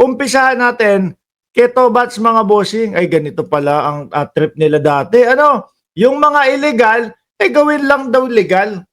umpisahan natin, keto bats mga bossing, ay ganito pala ang trip nila dati. Ano, yung mga illegal, gawin lang daw legal.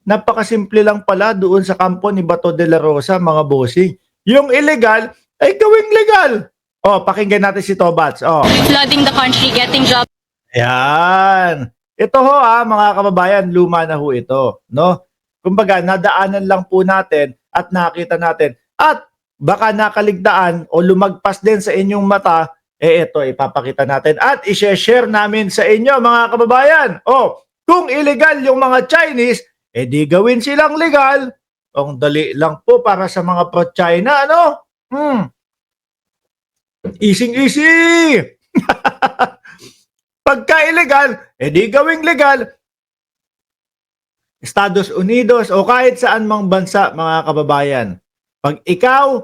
Napakasimple lang pala doon sa kampo ni Bato de la Rosa, mga bossing. Yung illegal, ay gawing legal. Oh, pakinggan natin si Tobats. Oh. Flooding the country, getting jobs. Ayan. Ito ho mga kababayan, luma na ho ito. No? Kumbaga, nadaanan lang po natin at nakita natin. At baka nakaligtaan o lumagpas din sa inyong mata, ito ipapakita natin at i-share namin sa inyo mga kababayan. Oh, kung illegal yung mga Chinese, di gawin silang legal. Ang dali lang po para sa mga pro-China, ano? Easy-easy! Pagka illegal, di gawing legal. Estados Unidos o kahit saan mang bansa, mga kababayan. Pag ikaw,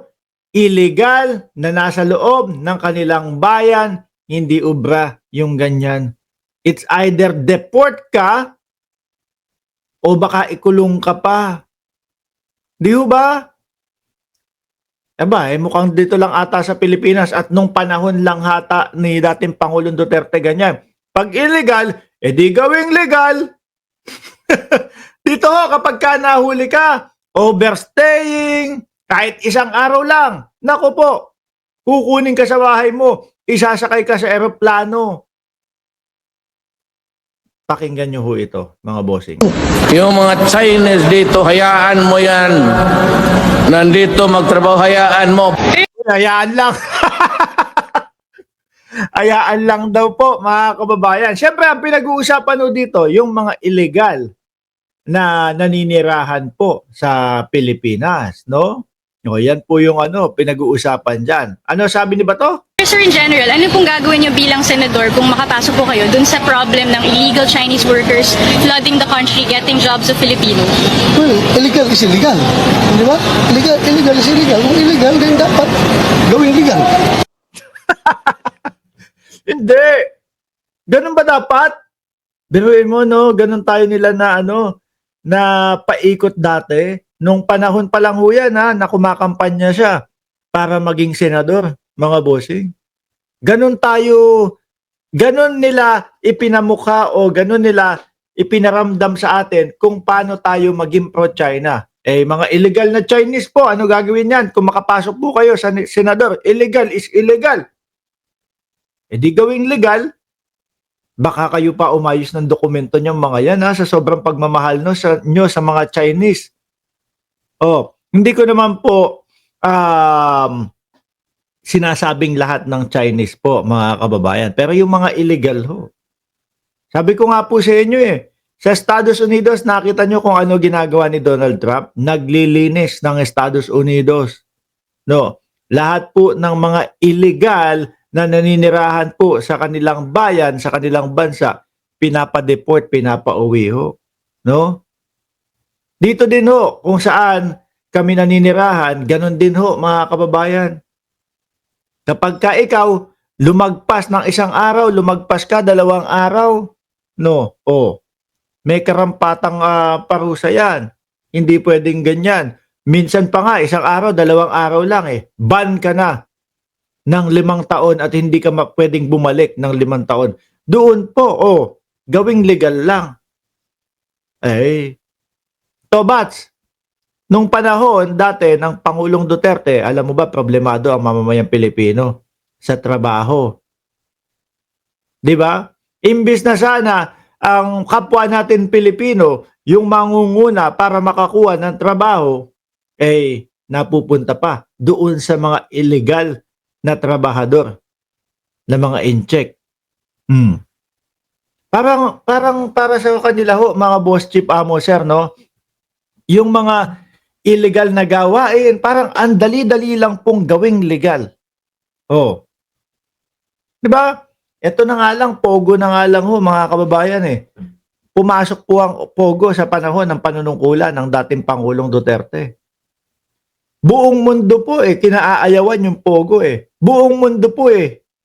illegal na nasa loob ng kanilang bayan, hindi ubra yung ganyan. It's either deport ka o baka ikulong ka pa. Di ba? Mukhang dito lang ata sa Pilipinas at nung panahon lang hata ni dating Pangulong Duterte ganyan. Pag illegal, di gawing legal. Dito kapag ka nahuli ka, overstaying, kahit isang araw lang, naku po, kukunin ka sa bahay mo, isasakay ka sa eroplano. Pakinggan nyo ho ito, mga bossing. Yung mga Chinese dito, hayaan mo yan. Nandito magtrabaho, hayaan mo. Hayaan lang. Hayaan lang daw po, mga kababayan. Siyempre, ang pinag-uusapan ho dito, yung mga illegal na naninirahan po sa Pilipinas, no? O, yan po yung pinag-uusapan dyan. Ano sabi ni Bato? Sir, in general, ano pong gagawin nyo bilang senador kung makapasok po kayo dun sa problem ng illegal Chinese workers flooding the country, getting jobs of Filipinos? Well, illegal is illegal. Di ba? Illegal is illegal. Kung illegal, then dapat gawin legal. Hindi. Ganun ba dapat? Biruin mo, no? Ganun tayo nila na na paikot dati. Nung panahon pa lang ho yan, na kumakampanya siya para maging senador, mga bossing. Ganun nila ipinamukha o ganun nila ipinaramdam sa atin kung paano tayo maging pro-China. Mga illegal na Chinese po, ano gagawin yan? Kung makapasok po kayo sa senador, illegal is illegal. Di gawing legal, baka kayo pa umayos ng dokumento nyo mga yan sa sobrang pagmamahal nyo sa mga Chinese. Hindi ko naman po sinasabing lahat ng Chinese po, mga kababayan. Pero yung mga illegal ho. Sabi ko nga po sa inyo sa Estados Unidos, nakita nyo kung ano ginagawa ni Donald Trump? Naglilinis ng Estados Unidos. No, lahat po ng mga illegal na naninirahan po sa kanilang bayan, sa kanilang bansa, pinapa-deport, pinapa-uwi ho. No? Dito din ho, kung saan kami naninirahan, ganun din ho, mga kababayan. Kapag ka ikaw, lumagpas ng isang araw, lumagpas ka 2 araw, no, may karampatang parusa yan. Hindi pwedeng ganyan. Minsan pa nga, 1 araw, 2 araw lang ban ka na ng 5 taon at hindi ka pwedeng bumalik ng 5 taon. Doon po, gawing legal lang. Tobats, nung panahon dati ng Pangulong Duterte, alam mo ba, problemado ang mamamayang Pilipino sa trabaho. Di ba? Imbis na sana ang kapwa natin Pilipino, yung mangunguna para makakuha ng trabaho, napupunta pa doon sa mga illegal na trabahador, na mga incheck. Parang para sa kanila ho, mga boss chief amo sir, no? Yung mga illegal na gawain, parang ang dali-dali lang pong gawing legal. Di ba? Ito na nga lang, pogo na nga lang ho, mga kababayan Pumasok po ang pogo sa panahon ng panunungkulan ng dating Pangulong Duterte. Buong mundo po kinaayawan yung pogo Buong mundo po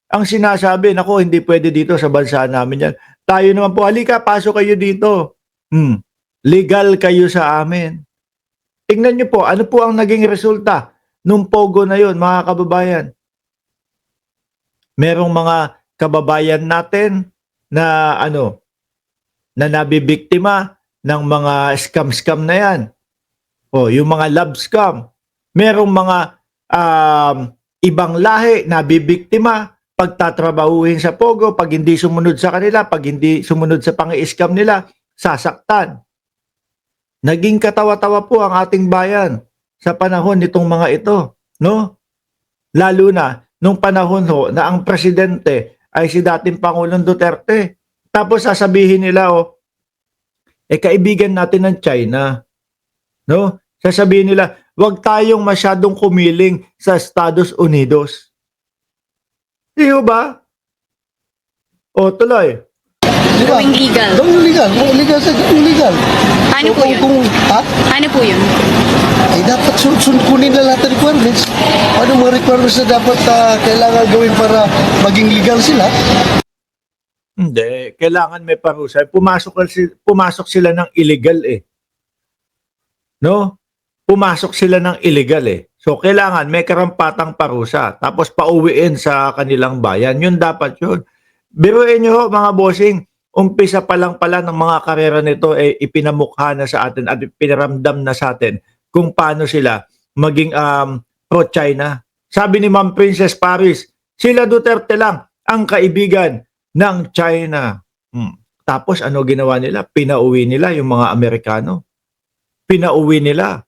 ang sinasabi, nako, hindi pwede dito sa bansa namin yan. Tayo naman po, halika, pasok kayo dito. Legal kayo sa amin. Tingnan nyo po, ano po ang naging resulta nung pogo na yun, mga kababayan. Merong mga kababayan natin na na nabibiktima ng mga scam na yan. O, yung mga love scam. Merong mga ibang lahi nabibiktima pagtatrabahuhin sa pogo, pag hindi sumunod sa kanila, pag hindi sumunod sa pang-i-scam nila, sasaktan. Naging katawa-tawa po ang ating bayan sa panahon nitong mga ito, no? Lalo na nung panahon ho na ang presidente ay si dating Pangulong Duterte. Tapos sasabihin nila, kaibigan natin ng China, no? Sasabihin nila, huwag tayong masyadong kumiling sa Estados Unidos. Di ba? O, tuloy. Di ba? Gawing legal. Gawing legal. Kung illegal sa gawing legal. Paano po yun? Ha? Ano po yun? Ay dapat kunin na lahat ng requirements. Ano mga requirements na dapat kailangan gawin para maging legal sila? Hindi, kailangan may parusa. Pumasok sila ng illegal No? Pumasok sila ng illegal So, kailangan may karampatang parusa. Tapos pauwiin sa kanilang bayan. Yun dapat yun. Biruin nyo mga bossing, umpisa pa lang pala ng mga karera nito ipinamukha na sa atin at ipinaramdam na sa atin kung paano sila maging pro-China. Sabi ni Ma'am Princess Paris, sila Duterte lang ang kaibigan ng China. Tapos ano ginawa nila? Pinauwi nila yung mga Amerikano. Pinauwi nila.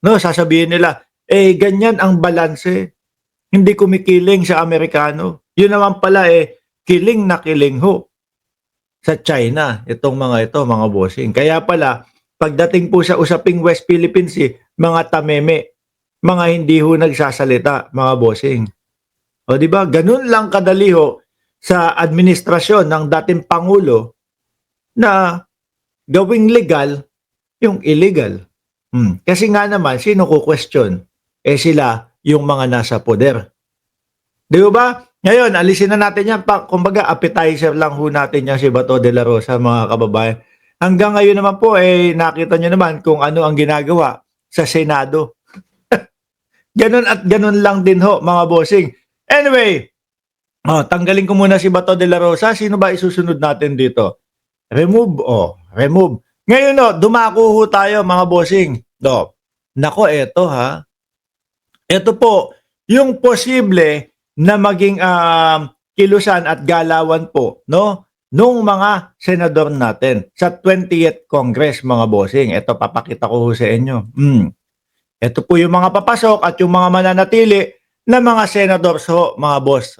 No, sasabihin nila, ganyan ang balanse. Hindi kumikiling sa Amerikano. Yun naman pala kiling na kiling ho sa China. Itong mga mga bossing. Kaya pala, pagdating po sa usaping West Philippine Sea, mga tameme, mga hindi ho nagsasalita, mga bossing. O di ba? Ganun lang kadali ho sa administrasyon ng dating Pangulo na gawing legal yung illegal. Kasi nga naman, sino ko-question? Sila yung mga nasa poder. Di ba? Ngayon, alisin na natin yan. Kumbaga, appetizer lang ho natin yan si Bato de la Rosa, mga kababayan. Hanggang ngayon naman po, nakita nyo naman kung ano ang ginagawa sa Senado. Ganun at ganun lang din ho, mga bossing. Anyway, tanggalin ko muna si Bato de la Rosa. Sino ba isusunod natin dito? Remove. Remove. Ngayon, dumako ho tayo, mga bossing. Nako, eto ha. Ito po, yung posible na maging kilusan at galawan po, no? Nung mga senador natin sa 20th Congress, mga bossing. Ito, papakita ko ho sa inyo. Ito po yung mga papasok at yung mga mananatili na mga senador, mga boss.